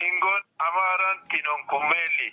ingon amaran tinon kumeli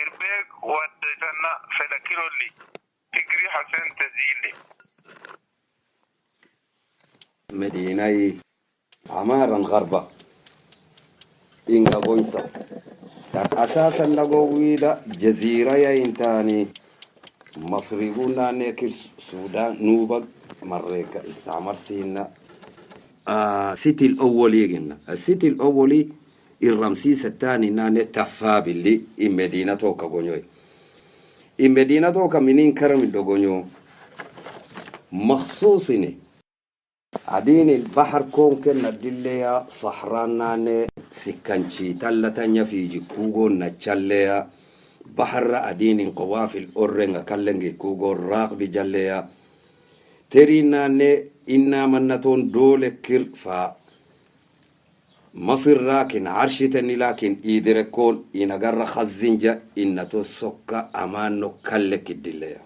irbeg wadana felakiroli fikri hasan tazili مدينة عمارا غربة إنغا بويسا أساسا نقوي دا جزيرة يا إنتاني مصريون نيكر سودان نوبا مريكا استعمر سينا سيتي الأولي قلنا السيتي الأولي الرمسيس الثاني ناني تفاب اللي إن مدينة توكا قنيوي إن مدينة توكا منين كرم الدقنيو مخصوصني عدين البحر كون كنا دليا صحرانا سكنشي تلتانيا في جكوغو نتشاليا بحر عدين قوافي الأورنغ كالنجي كوغو راق بجاليا ترينا إنا منتون دولة كرفا مصر راكن عرشتني لكن إيدركون إنا قرر خزنجا إنا تسوكا أمانو كالك الدليا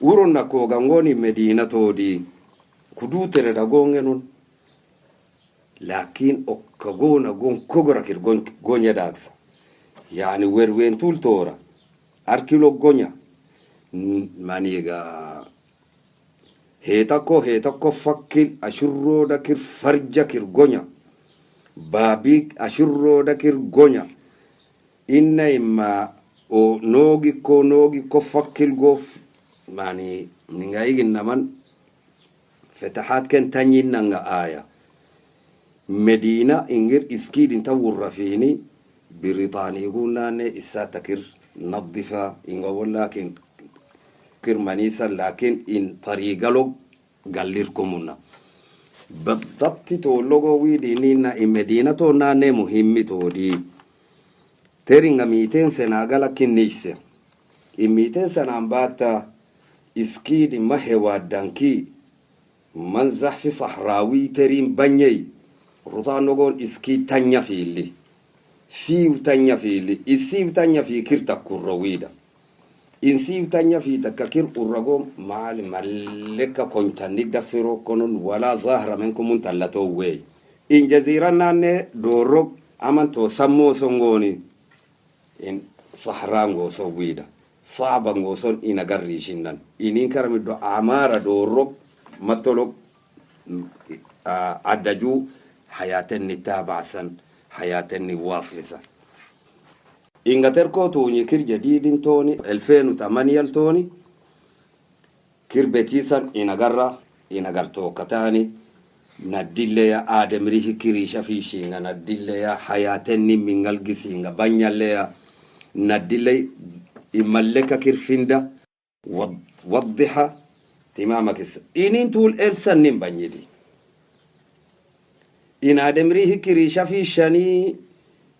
ورونا كوغانغوني مدينة تودي kudutere da gongenun lakin okkagona gon kogora kir gonya daksa yani werwen tultora arkilo gonya maniga heta ko fakil ashurro da kir farja kir gonya babik ashurro da kir gonya inna imma o nogi ko fakil gof mani ninga igin naman فتحات كان تاني نانغا آية مدينة إنجر إسكيد انتا ورفيني بريطاني يقولنا إساتكر نظفة إنغا ولكن كرمانيسا لكن إن طريقة لو قليركمونا بالضبط تولوغو ويدينينا إن مدينة توناني مهمة تودي ترينغا 200 سنة لكن نيسا إن 200 سنة باتا إسكيد مهوا دانكي من زحف صحراوي ترين بنيي رطان نقول اسكي تانيا في اللي سيو تانيا في اللي السيو تانيا في كرتك الرويدة إن سيو تانيا في تككير الرقوم مع الملكة كنت ندفرو كنون ولا ظاهرة منكم منتلتو وي إن جزيرة ناني دورو أمان تو سمو سنغوني إن صحرانغو سويدة صعبانغو سن إنا قريشنن إنين كرمي دو عمارة دورو مطلوب عدجو حياتني تابعسا حياتني واصلسا إنغتركو توني كير جديد توني 2008 توني كير بتيسا إنغرتو كتاني ندليا آدم ريه كيريشا فيشينغ ندليا حياتني من الجسينغ بانياليا ندلي إمالك كير فيندا وضحا تماما كس إنين تول إلسان نمباني دي إن آدمري هكي ريشا في شاني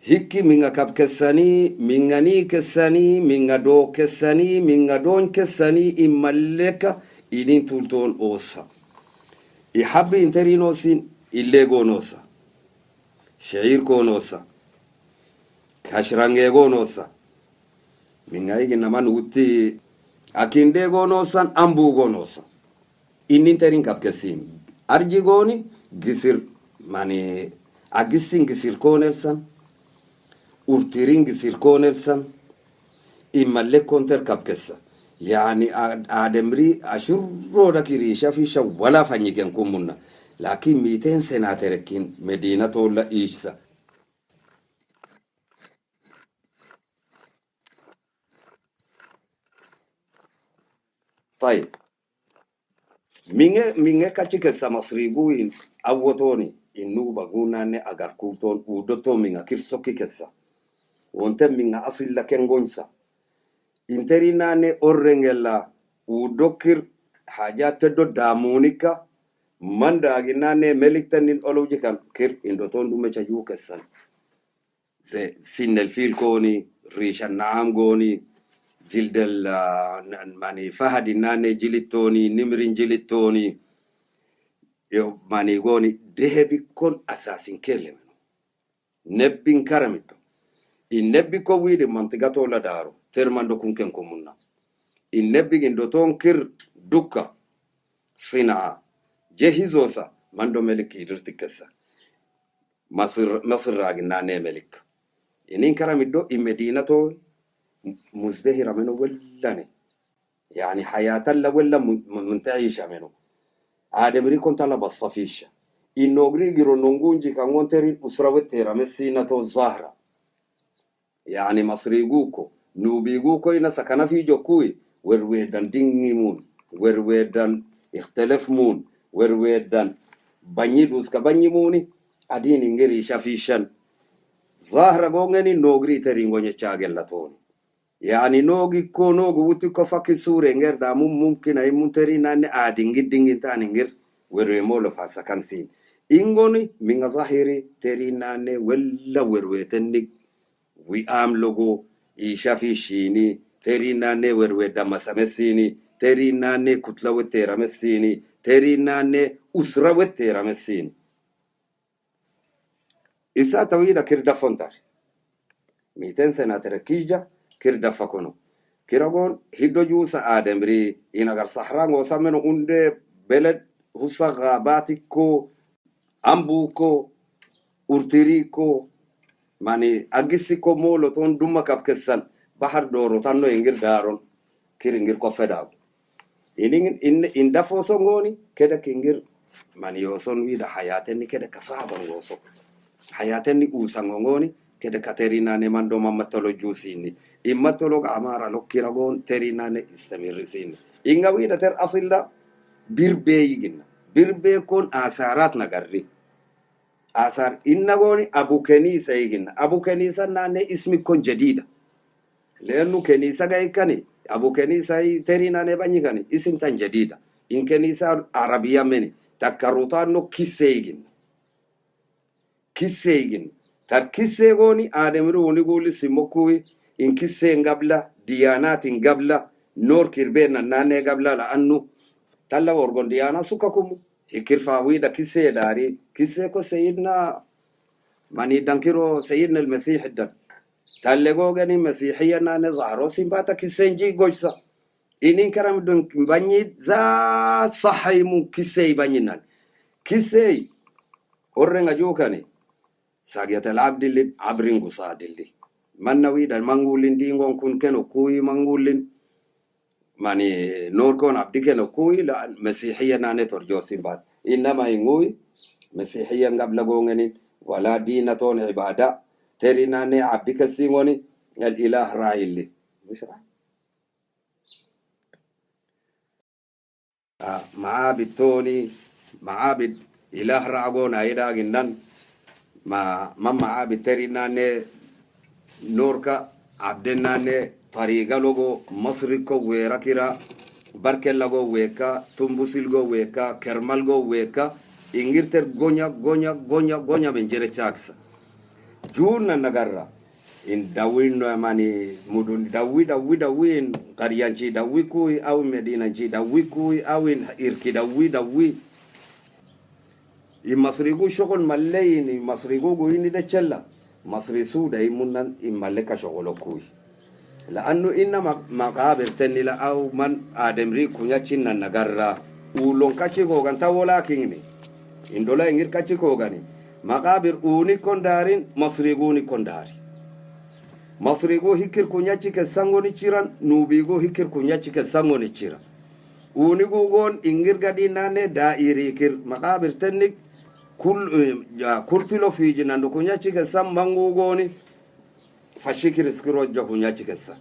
هكي مينغا كاب كساني مينغا ني كساني مينغا دو كساني مينغا دون كساني إماليكا إنين تول تون أوسا إحب إنتري نوسين إلي نوسا شعير نوسا كاشرانجي نوسا مينغا إيجي نمان وطي akinde gonosan ambu gonosan inin terin kapkesim arji goni gisir mani agisin gisir konelsan urtirin gisir konelsan imalle konter kapkesa yani ademri ashurro da kirisha fisha wala fanyiken kumunna lakin 200 sena terekin medina tolla ishsa طيب مينغ كاتشيك سامسريغوين اوتوني انو باغونا ني اغاركوتون ودوتو مينغ كيرسوكي كسا وانت مينغ اصل لكن غونسا انترينا ني اورنغلا ودوكير حاجات دو دامونيكا من داغينا ني ملكتنين اولوجيكال كير اندوتون دومي تشايو كسان زي سين الفيل كوني ريشا نعام غوني جلد ماني فهد ناني جلتوني نمرين جلتوني يو ماني غوني دهبي كون اساسين كلمه نبين كرامتو in nebbi ko wiide mantigato la daro termando kunken komunna in nebbi gindo ton kir dukka sina jehizosa mando meliki dirtikessa مصر راجنا ملك إنين كرم الدو مدينته مزدهرة منه ولا يعني حياة لا ولا منتعيشة منه آدم ريكون تلا بصفيشة إنه غريغرو نونجي كان ترين أسرة مسينة الظاهرة يعني مصريغوكو نوبيغوكو إنا سكنا في جوكوي ورويدان دينيمون ورويدان اختلف مون ورويدان بانيدوس كبانيموني أدين إنجري شافيشان ظاهرة غونغني نوغري ترين غوني تشاغل يعني نوغي كو نوغو وتكو فاكي سوري نغير دا ممكن أي منتري ناني آدينجي دينجي تاني نغير ورمولو فاسا كانسين إنغوني من ظاهري تري ناني ولا ورويتنك ويام لوغو إيشافي شيني تري ناني ورويدا مسامسيني تري ناني كتلو تيرامسيني تري ناني أسرة تيرامسيني إسا تويدا كردا فونتار 200 سنة تركيجا كردا فكونو كيراغون هيدو جوسا آدمري إنغار صحران وسامنو أندي بلد هسا غاباتيكو أمبوكو أورتيريكو ماني أجيسيكو مولو تون دوما كابكسان بحر دورو تانو إنجر دارون كير إنجر كوفداو إن دافو سونغوني كده كإنجر ماني يوسون ويدا حياتني كده كصعبا ووسو حياتني أوسانغوني كده كاترينا نمان دوما متلو جوسيني إما تلوغ عمارة لو كيراغون ترينا نستمر سيني إنغا ويدا تر أصل دا بيربي كون آثارات نغري آثار إنغوني أبو كنيسة يجينا أبو كنيسة ناني اسمي كون جديدة لأنه كنيسة غاي كاني أبو كنيسة ترينا نباني كاني اسم تان جديدة إن كنيسة عربية مني تكاروتان نو كيسة يجينا تر كيسة يغوني آدمرو ونقول سيموكوي إن كيسة قبل ديانات قبل نور كيربينا ناني قبل لأنه تلا ورغون ديانا سوكاكم هكير فاويدا كيسة داري كيسة كو سيدنا ماني دانكيرو سيدنا المسيح الدن تلقو غني مسيحية ناني ظهرو سيمباتا كيسة نجي غوشسا إنين كرام دون بانيد زا صحيمو كيسة يبانينان كيسة ورنغا جوكاني ساقية العبد اللي عبرين قصاد اللي من نويدا مانغولين دينغون كون كنو كوي مانغولين ماني نور كون عبدي كنو كوي لا مسيحية ناني ترجو سيمبات إنما ينغوي مسيحية قبل غونغنين ولا دينة عبادة تري ناني عبدي كسيغوني الإله راعي اللي مش راعي معابد توني معابد إله راعون أيضا جنان ما معابد تري ناني نوركا عبدنا ناني طريقة لغو مصركو ويراكيرا بركة لغو ويكا تنبوسيلغو ويكا كرمالغو ويكا إنجرتر غونيا من جيري چاكسا جونا نغرا إن داوين ماني مدون داوي إن قريانشي داوي كوي أو مدينانشي داوي كوي أو إن إركي داوي إن مصريغو شغل ملين إن مصريغو غويني دا چلا مصري سودا إمونان إن ملكا شغلو كوي لأنه إنما مقابر تنلا أو من آدم ريكو يچنا نغرا ولون كاشي غوغان تاولا كيني إن دولا إنجر كاشي غوغاني مقابر أوني كوندارين مصريغوني كونداري مصريغو هكر كونياتي كسانغوني چيران نوبيغو هكر كونياتي كسانغوني چيران أوني غوغون إنجر غدي ناني دائري كر مقابر تنك كل في جنان كونياتي كسام بانغوغوني فشكر سكرو جو كونياتي كسا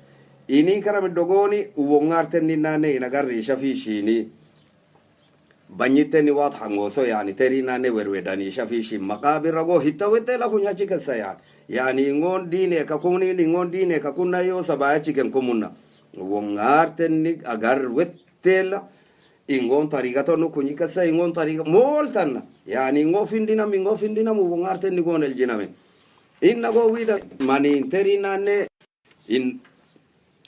إني كرام دوغوني وونغارتني ناني نغاري شافيشيني بنيتني واضحة موسو يعني ترينا نوروداني شافيشي مقابر رغو هتوته لا كونياتي كسا يعني نغون ديني ككوني نغون ديني ككونا يو سباياتي كنكمونا وونغارتني اغار وتلا ingon tariga to no kunyi kasa ingon tariga moltan yani ngo findina mu ngarte ni gonel jiname inna go wida mani terina ne in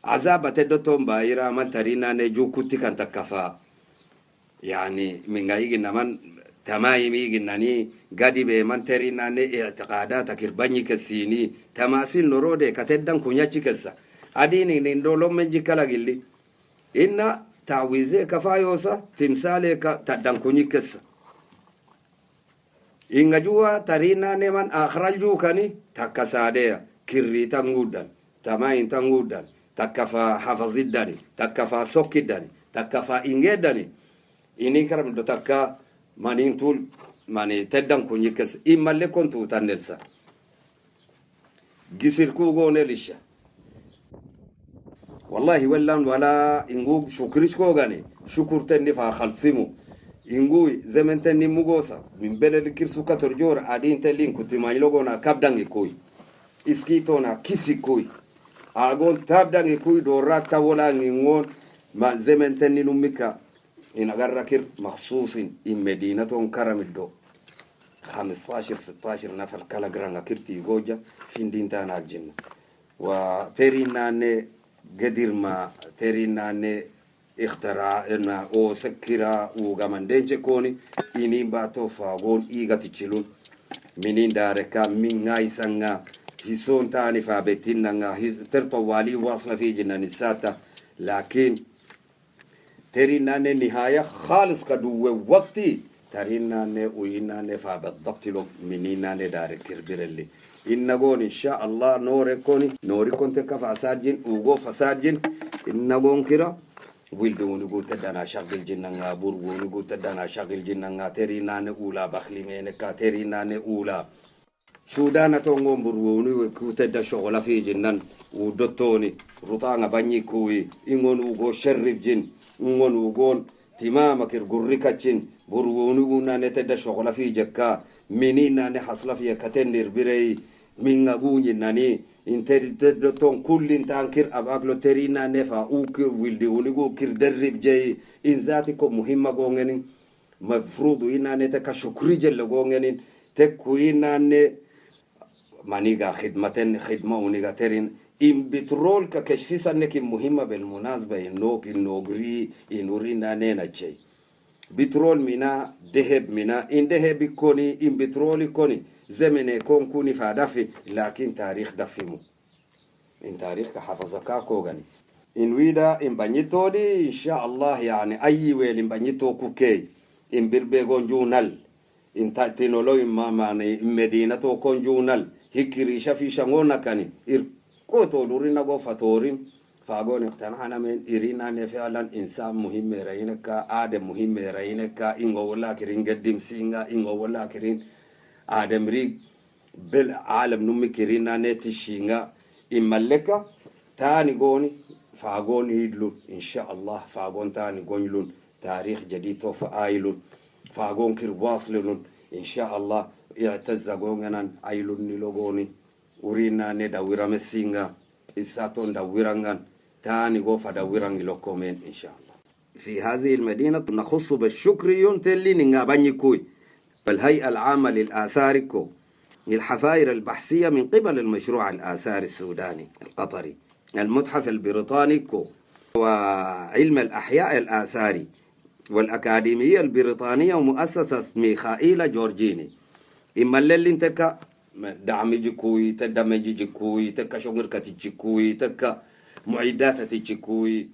azaba tedoto mbaira man tarina ne jukuti kan takafa yani mingaigi naman tamayimi ginani gadi be man terina ne i'tiqadata kirbani kasini tamasil norode kateddan kunyachi kasa adini ni ndolo menji kala gilli inna تعويزه كفايوسا تمثالك تدنكوني كسا inga jua tarina neman akhraju kani takka sadea kirri tangudan tamain tangudan takka fa hafazidani takka fa sokidani takka fa ingedani ini karam do takka manin tul mani teddan ko nyikas imalle kontu tanelsa gisir ku gonelisha wallahi wallan wala ingu shukrish ko gane shukurtenni fa khalsimu ingui zementeni mugosa min belel kirsu katorjor adin telin kutimani logona kabdangi koy iskito na kifi koy agon tabdangi koy do rata wala ngon ma zementeni numika ina garrakir makhsusin in medinaton karamiddo 15 16 nafar kala granga kirti goja findinta na jinna wa terinane gadirma terinane اختراعنا او سكرا وغمندنج كوني اني باتو فاغون ايغاتيچلون منين داركا من غايسنغا هيسون تاني فابتينغا ترتو والي واصل في جنان الساتا لكن ترينا نهايه خالص كدو وقتي ترينا وينا فبالضبط لو منينا دارك برلي إنغون إن شاء الله نوري كنت كفا ساجين وغو فساجين إنغون كرا wildu nugu tadana shagil jinnanga burgu nugu tadana shagil jinnanga terina ne ula bakhli mene ka terina ne ula sudana to ngomburgu nugu ku tadda shogola fi jinnan u dottoni rutanga banyi kuwi ingon ugo sharif jin ingon ugon timama kir gurrikachin burgu nugu nane tadda shogola fi jakka menina ne hasla fi katendir birei minga gunyi nani interdetto ton kullin tankir abaglo terina nefa uke wildi unigo kir derrib jey inzati ko muhimma gongenin mafrudu inane ta ka shukri jelle gongenin tekku inane maniga khidmaten khidma uniga terin im bitrol ka kashfisa neki muhimma bil munasaba inok inogri inurina nena jey bitrol mina deheb mina indeheb koni im bitroli koni زمن يكون كوني فادفي لكن تاريخ دفمو إن تاريخ كحفظكا كوغاني إن ويدا إن بنيتو دي إن شاء الله يعني أي ويل إن بنيتو كوكي إن بربيغون جونال إن تاتينولو إما ماني مدينة كون جونال هكري شفي شغونا كاني إركوتو لورينا غوفتورين فاغون اقتنعنا من إرينا فعلا إنسان مهم رأينكا آدم مهم رأينكا إنغو ولا كرين قدم سينغا إنغو ولا كرين آدم ريق بالعالم نمي كرينا نتشينغا إمالكا تاني قوني فاقون يدلون إن شاء الله فاقون تاني قونيلون تاريخ جديد فآيلون فاقون كرواصلون إن شاء الله يعتزا قونغنان آيلون نلوغوني ورينا نداورا مسينغا إساتون داورانغان تاني قوفا داورانغ لوكومين إن شاء الله في هذه المدينة نخص بالشكر ينتلي نغاباني كوي الهيئة العامة للآثار كو الحفائر البحثية من قبل المشروع الآثار السوداني القطري المتحف البريطاني كو وعلم الأحياء الآثاري والأكاديمية البريطانية ومؤسسة ميخائيل جورجيني إما اللي انتكا دعم جكوي تدمج جكوي تكا شغر كتجكوي تكا معدات تجكوي